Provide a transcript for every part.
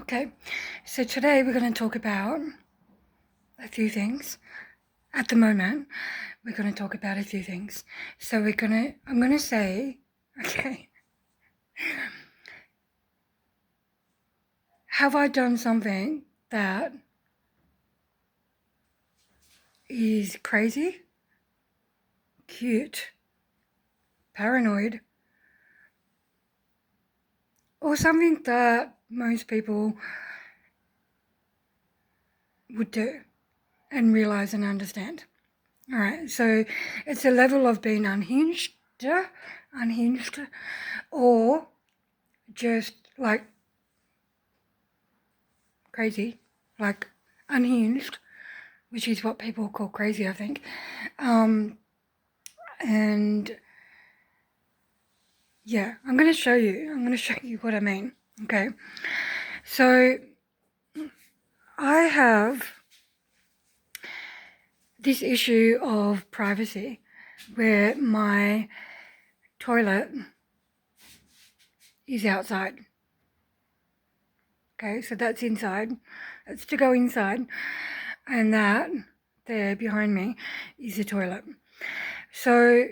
Okay, so today we're going to talk about a few things. At the moment, we're going to talk about a few things. So I'm going to say, okay, have I done something that is crazy, cute, paranoid, or something that most people would do and realize and understand? All right, so it's a level of being unhinged, or just like crazy, like unhinged, which is what people call crazy, I think. And yeah, I'm going to show you what I mean. Okay, so I have this issue of privacy where my toilet is outside. Okay, so that's inside. That's to go inside. And that there behind me is the toilet. So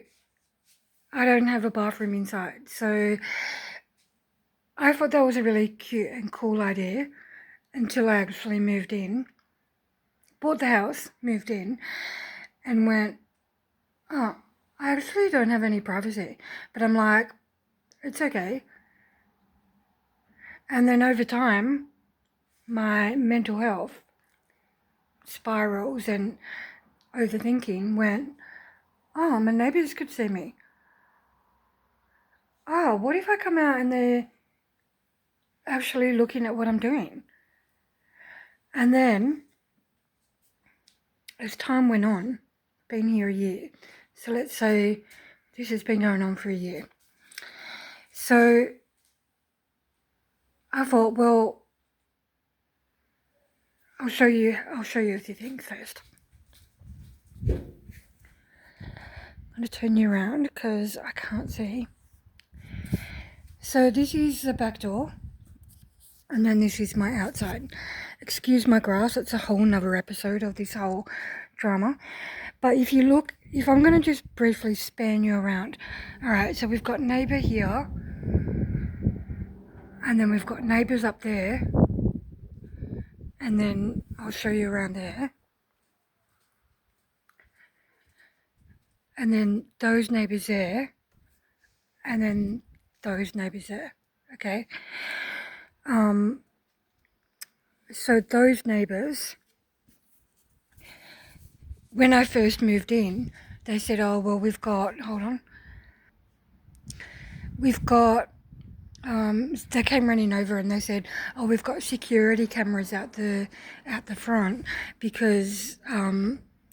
I don't have a bathroom inside. So I thought that was a really cute and cool idea until I actually moved in, bought the house, moved in, and went, oh, I actually don't have any privacy. But I'm like, it's okay. And then over time, my mental health spirals and overthinking went, oh, my neighbours could see me. Oh, what if I come out and they're actually looking at what I'm doing? And then, as time went on, been here a year, so let's say this has been going on for a year. So I thought, well, I'll show you a few things first. I'm going to turn you around because I can't see. So this is the back door, and then this is my outside. Excuse my grass, it's a whole nother episode of this whole drama. But if you look, if I'm going to just briefly span you around. Alright, so we've got neighbour here, and then we've got neighbours up there, and then I'll show you around there. And then those neighbours there, and then those neighbours there, okay? So those neighbours, when I first moved in, they said, oh, well, we've got, they came running over and they said, oh, we've got security cameras out the front because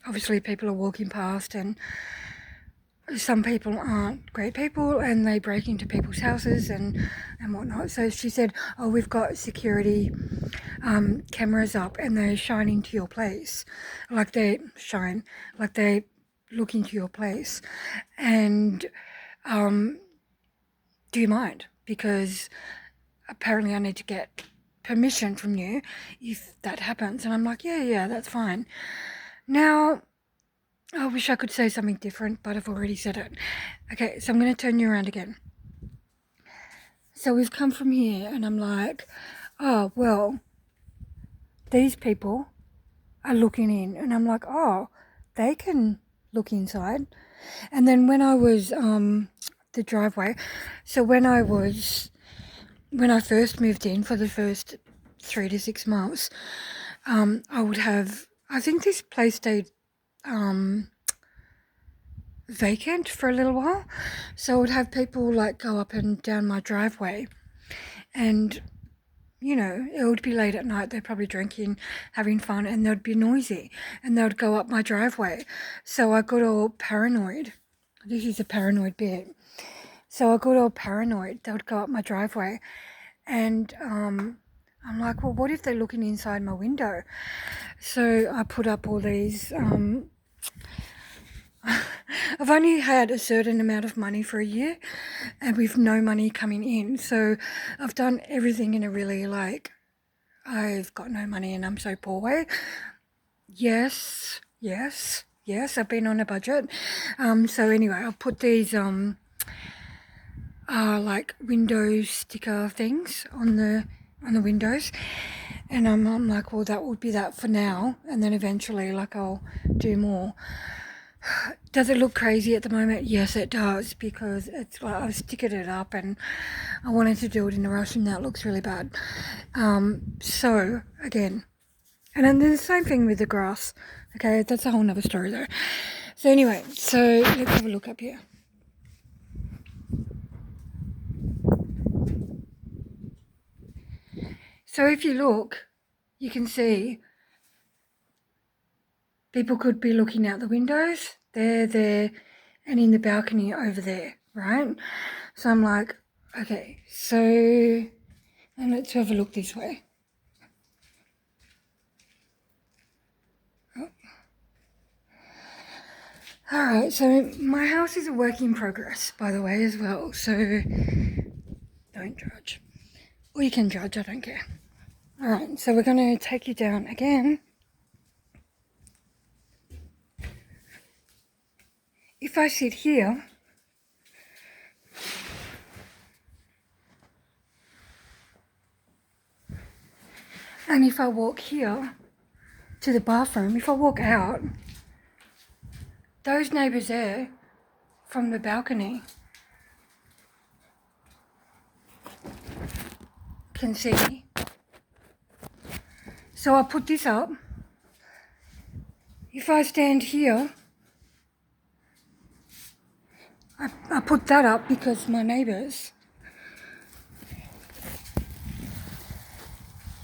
obviously people are walking past and some people aren't great people and they break into people's houses and whatnot. So she said, oh, we've got security cameras up and they shine into your place. Like they look into your place. And do you mind? Because apparently I need to get permission from you if that happens. And I'm like, yeah, that's fine. Now, I wish I could say something different, but I've already said it. Okay, so I'm going to turn you around again. So we've come from here and I'm like, oh, well, these people are looking in. And I'm like, oh, they can look inside. And then when I was, the driveway, so when I first moved in for the first 3 to 6 months, I would have, I think this place stayed vacant for a little while. So I would have people like go up and down my driveway and, you know, it would be late at night, they're probably drinking, having fun, and they'd be noisy and they would go up my driveway. So I got all paranoid. This is a paranoid bit. So I got all paranoid. They would go up my driveway and I'm like, well, what if they're looking inside my window? So I put up all these, I've only had a certain amount of money for a year and with no money coming in. So I've done everything in a really like I've got no money and I'm so poor. Yes, I've been on a budget. So anyway, I'll put these like window sticker things on the windows, and I'm like, well, that would be that for now, and then eventually, like, I'll do more. Does it look crazy at the moment? Yes, it does, because it's like I've stickered it up and I wanted to do it in a rush and that looks really bad. So again, and then the same thing with the grass. Okay, that's a whole nother story though. So anyway, so let's have a look up here. So if you look, you can see people could be looking out the windows. They're there and in the balcony over there, right? So I'm like, okay, so, and let's have a look this way. Oh. All right, so my house is a work in progress, by the way, as well, so don't judge. Or you can judge, I don't care. All right, so we're going to take you down again. If I sit here, and if I walk here to the bathroom, if I walk out, those neighbours there from the balcony can see me. So I'll put this up. If I stand here, I put that up because my neighbours,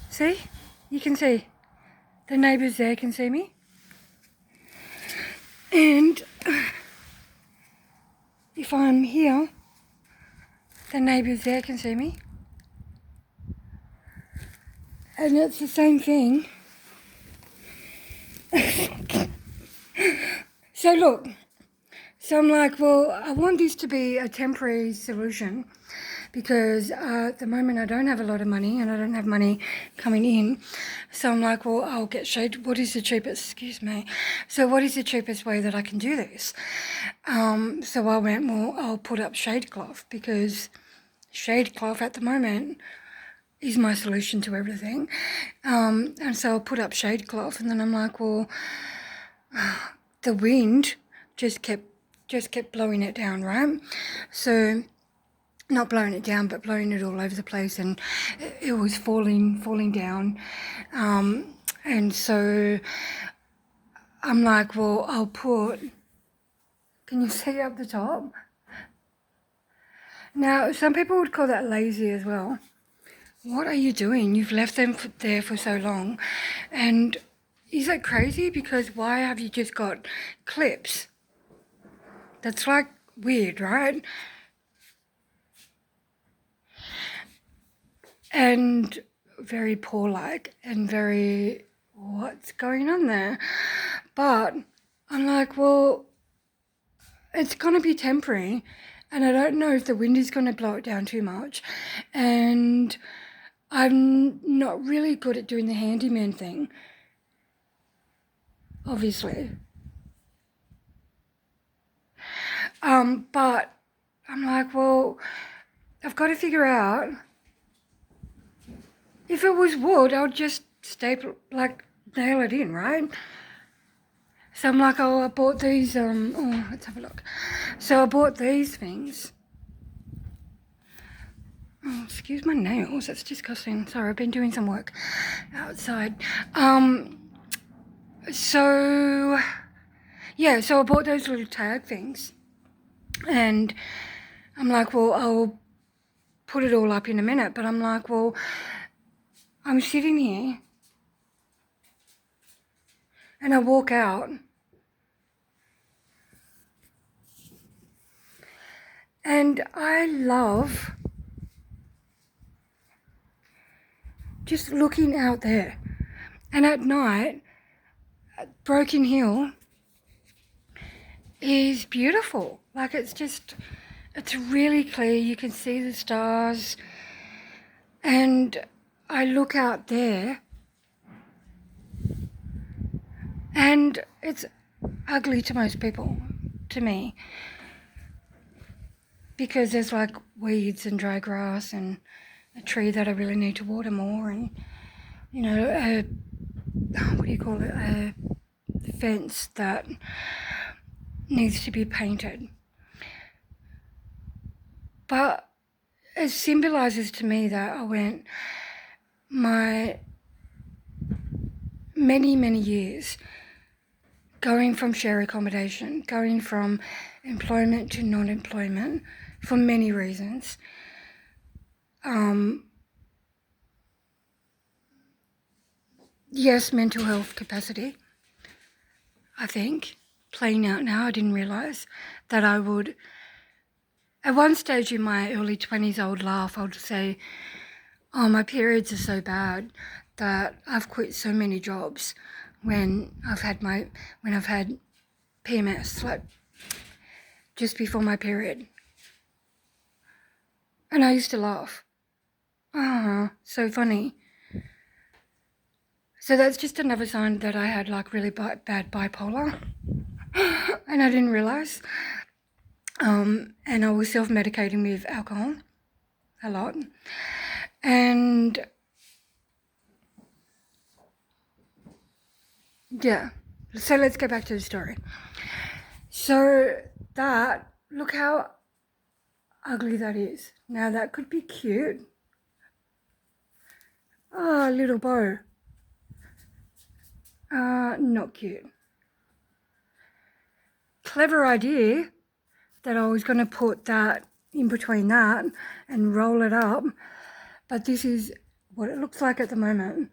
see? You can see. The neighbours there can see me. And if I'm here, the neighbours there can see me. And it's the same thing. So look, so I'm like, well, I want this to be a temporary solution because at the moment I don't have a lot of money and I don't have money coming in. So I'm like, well, I'll get shade. What is the cheapest, excuse me. So what is the cheapest way that I can do this? So I went, well, I'll put up shade cloth because shade cloth at the moment is my solution to everything. And so I'll put up shade cloth and then I'm like, well, the wind just kept blowing it down, right? So not blowing it down, but blowing it all over the place, and it was falling down. And so I'm like, well, I'll put, can you see up the top? Now, some people would call that lazy as well. What are you doing? You've left them there for so long. And is that crazy? Because why have you just got clips? That's like weird, right? And very poor-like and very, what's going on there? But I'm like, well, it's going to be temporary and I don't know if the wind is going to blow it down too much. And I'm not really good at doing the handyman thing, obviously. But I'm like, well, I've got to figure out, if it was wood, I would just staple, like nail it in, right? So I'm like, oh, I bought these, oh, let's have a look. So I bought these things. Oh, excuse my nails, that's disgusting. Sorry, I've been doing some work outside. So, yeah, so I bought those little tag things. And I'm like, well, I'll put it all up in a minute. But I'm like, well, I'm sitting here and I walk out and I love just looking out there. And at night, Broken Hill is beautiful. Like, it's really clear. You can see the stars. And I look out there and it's ugly to most people, to me, because there's like weeds and dry grass and a tree that I really need to water more, and what do you call it, a fence that needs to be painted. But it symbolises to me that my many years going from share accommodation, going from employment to non-employment for many reasons. Yes, mental health capacity, I think, playing out now. I didn't realise that I would. At one stage in my early 20s, I would laugh. I would say, oh, my periods are so bad that I've quit so many jobs when I've had PMS, like just before my period. And I used to laugh. So funny. So that's just another sign that I had like really bad bipolar. And I didn't realise. And I was self-medicating with alcohol a lot. And yeah, so let's go back to the story. So look how ugly that is. Now that could be cute. Oh, little bow. Not cute. Clever idea that I was going to put that in between that and roll it up, but this is what it looks like at the moment.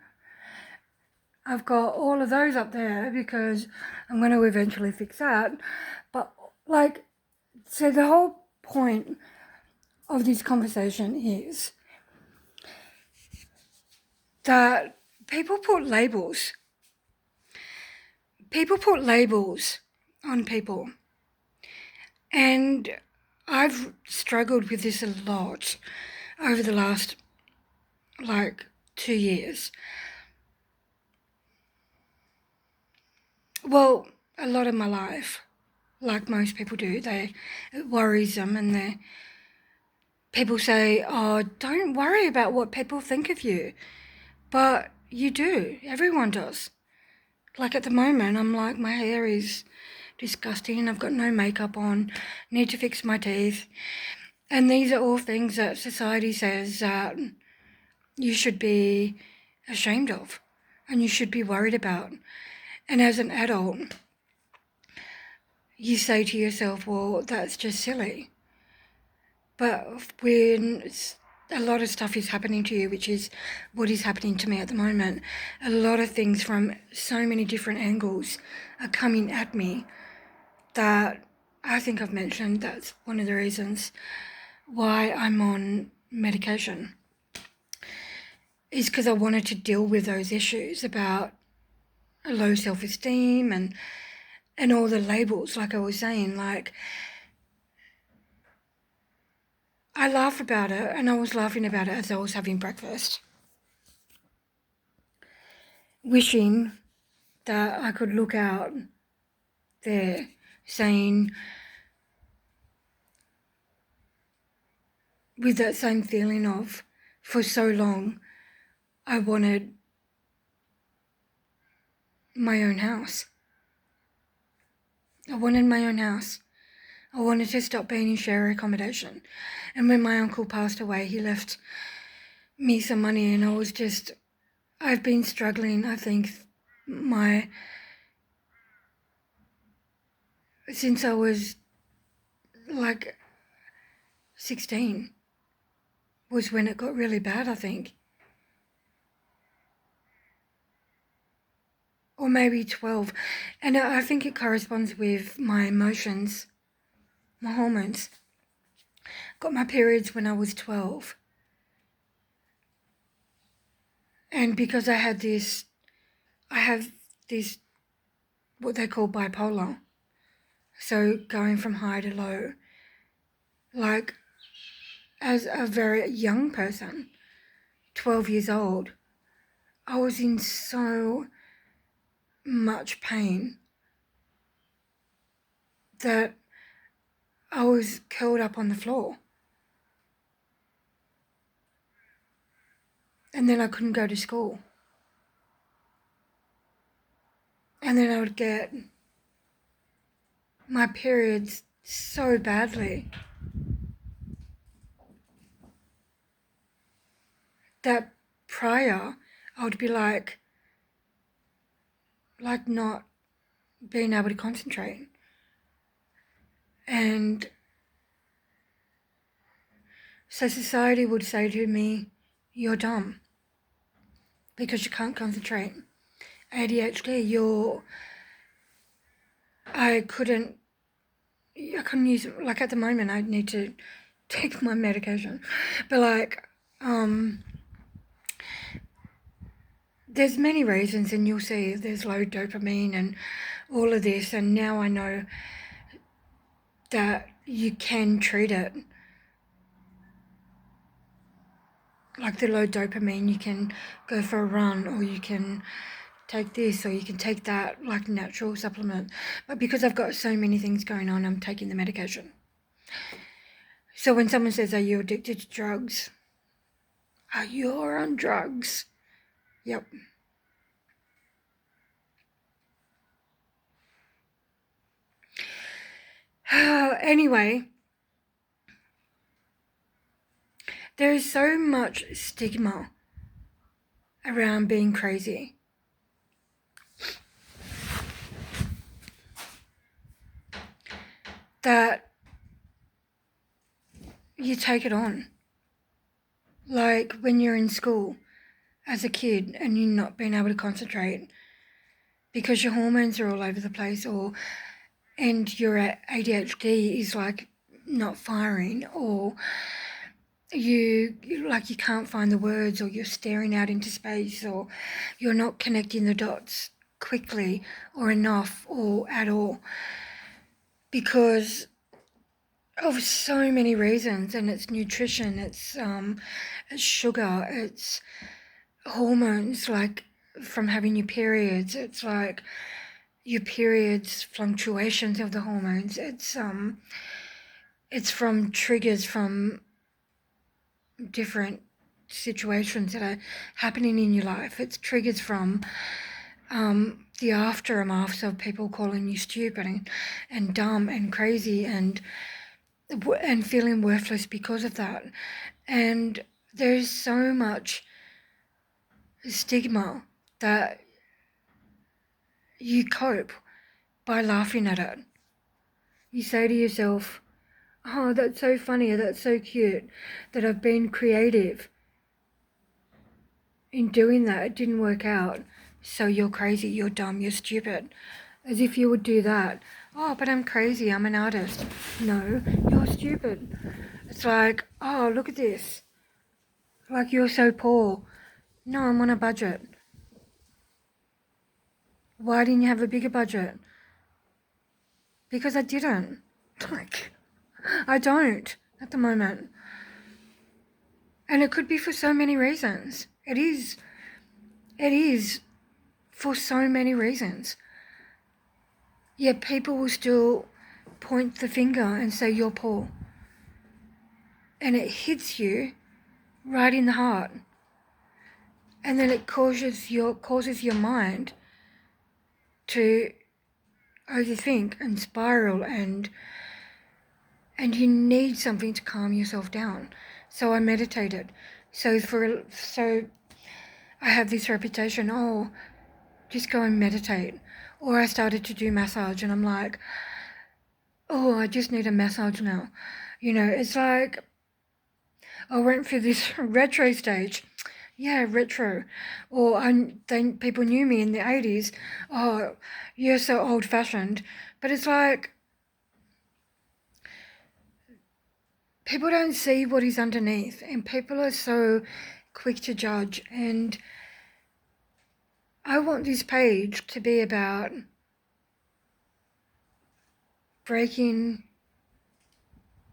I've got all of those up there because I'm going to eventually fix that. But so the whole point of this conversation is that people put labels. People put labels on people. And I've struggled with this a lot over the last 2 years. Well, a lot of my life, like most people do, it worries them, and people say, oh, don't worry about what people think of you. But you do. Everyone does. Like at the moment, I'm like, my hair is disgusting. I've got no makeup on. Need to fix my teeth. And these are all things that society says that you should be ashamed of and you should be worried about. And as an adult, you say to yourself, well, that's just silly. But when a lot of stuff is happening to you, which is what is happening to me at the moment, a lot of things from so many different angles are coming at me that I think I've mentioned that's one of the reasons why I'm on medication, is because I wanted to deal with those issues about low self-esteem and all the labels, like I was saying. Like, I laugh about it, and I was laughing about it as I was having breakfast, wishing that I could look out there saying, with that same feeling of, for so long, I wanted my own house. I wanted my own house. I wanted to stop being in share accommodation. And when my uncle passed away, he left me some money, and I've been struggling, I think, since I was 16 was when it got really bad, I think. Or maybe 12. And I think it corresponds with my emotions, my hormones. Got my periods when I was 12. And because I have this, what they call bipolar. So going from high to low. Like, as a very young person, 12 years old, I was in so much pain that I was curled up on the floor. And then I couldn't go to school. And then I would get my periods so badly that prior I would be like not being able to concentrate. And so society would say to me, you're dumb because you can't concentrate. ADHD, I couldn't use, like at the moment I need to take my medication, but like, there's many reasons, and you'll see there's low dopamine and all of this, and now I know that you can treat it. Like the low dopamine, you can go for a run, or you can take this, or you can take that, like natural supplement. But because I've got so many things going on, I'm taking the medication. So when someone says, are you addicted to drugs? Are you on drugs? Yep. Anyway, there is so much stigma around being crazy. That you take it on. Like when you're in school as a kid and you're not being able to concentrate because your hormones are all over the place, and your ADHD is like not firing, or you can't find the words, or you're staring out into space, or you're not connecting the dots quickly or enough or at all, because of so many reasons. And it's nutrition, it's sugar, it's hormones, like from having your periods, it's like your periods, fluctuations of the hormones, it's from triggers from different situations that are happening in your life. It's triggers from the aftermaths of people calling you stupid and dumb and crazy and feeling worthless because of that. And there's so much stigma that you cope by laughing at it. You say to yourself, oh, that's so funny, or that's so cute, that I've been creative in doing that. It didn't work out, so you're crazy, you're dumb, you're stupid. As if you would do that. Oh, but I'm crazy, I'm an artist. No, you're stupid. It's like, oh, look at this. Like, you're so poor. No, I'm on a budget. Why didn't you have a bigger budget? Because I didn't. Like, I don't at the moment. And it could be for so many reasons. It is for so many reasons. Yet people will still point the finger and say you're poor. And it hits you right in the heart. And then it causes your mind to overthink and spiral, and you need something to calm yourself down. So I meditated. So I have this reputation, oh, just go and meditate. Or I started to do massage, and I'm like, oh, I just need a massage now. You know, it's like I went through this retro stage. Yeah, retro. Or people knew me in the 80s. Oh, you're so old-fashioned. But it's like people don't see what is underneath, and people are so quick to judge. And I want this page to be about breaking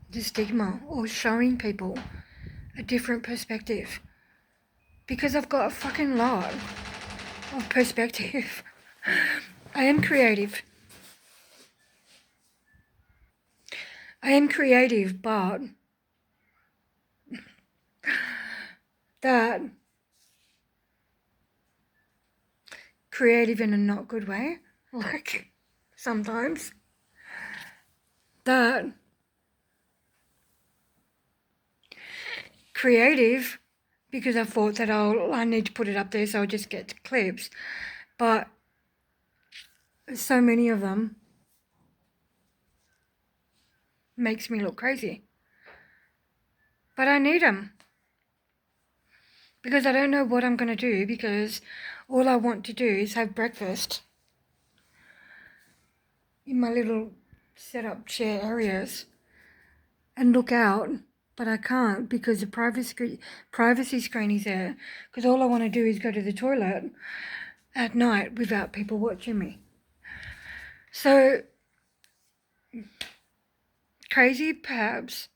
the stigma, or showing people a different perspective. because I've got a fucking lot of perspective. I am creative. But that creative in a not good way, like sometimes, that creative because I thought that I need to put it up there so I'll just get clips, but so many of them makes me look crazy. But I need them because I don't know what I'm going to do, because all I want to do is have breakfast in my little set up chair areas and look out, but I can't because the privacy screen is there, because all I want to do is go to the toilet at night without people watching me. So, crazy perhaps,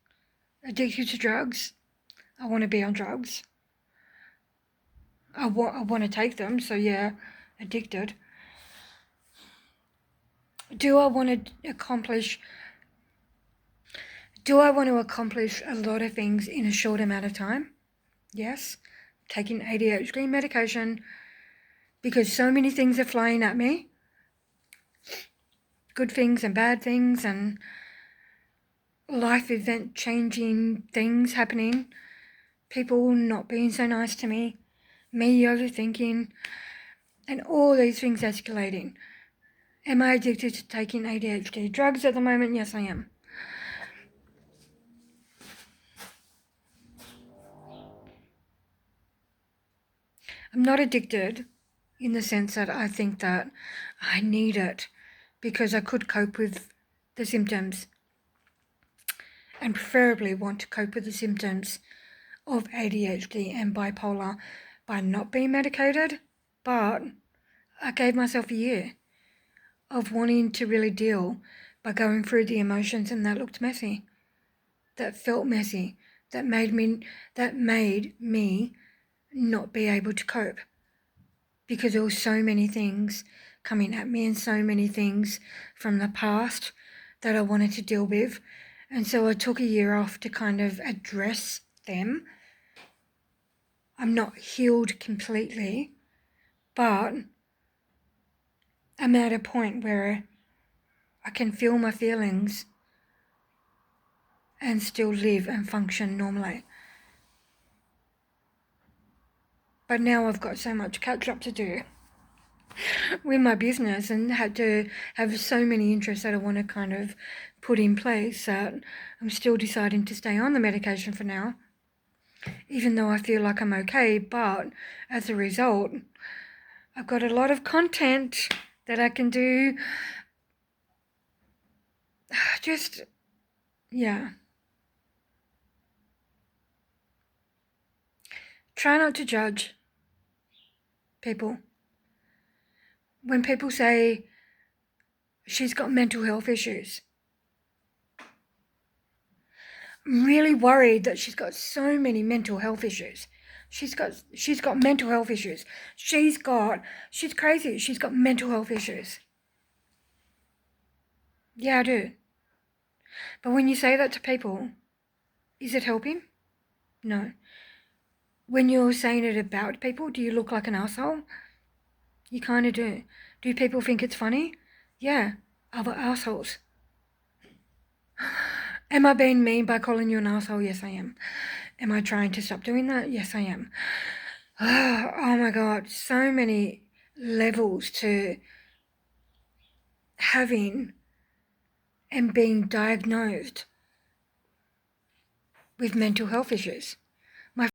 addicted to drugs. I want to be on drugs. I want to take them, so yeah, addicted. Do I want to accomplish a lot of things in a short amount of time? Yes. Taking ADHD medication because so many things are flying at me. Good things and bad things and life event changing things happening. People not being so nice to me. Me overthinking. And all these things escalating. Am I addicted to taking ADHD drugs at the moment? Yes, I am. I'm not addicted in the sense that I think that I need it because I could cope with the symptoms and preferably want to cope with the symptoms of ADHD and bipolar by not being medicated. But I gave myself a year of wanting to really deal by going through the emotions, and that looked messy. That felt messy. That made me not be able to cope because there were so many things coming at me and so many things from the past that I wanted to deal with. And so I took a year off to kind of address them. I'm not healed completely, but I'm at a point where I can feel my feelings and still live and function normally. But now I've got so much catch up to do with my business and had to have so many interests that I want to kind of put in place that I'm still deciding to stay on the medication for now, even though I feel like I'm okay. But as a result, I've got a lot of content that I can do. Just, yeah. Try not to judge people. When people say she's got mental health issues, I'm really worried that she's got so many mental health issues. She's got mental health issues. She's crazy. She's got mental health issues. Yeah, I do. But when you say that to people, is it helping? No. When you're saying it about people, do you look like an asshole? You kind of do. Do people think it's funny? Yeah, other assholes. Am I being mean by calling you an asshole? Yes, I am. Am I trying to stop doing that? Yes, I am. Oh my God, so many levels to having and being diagnosed with mental health issues.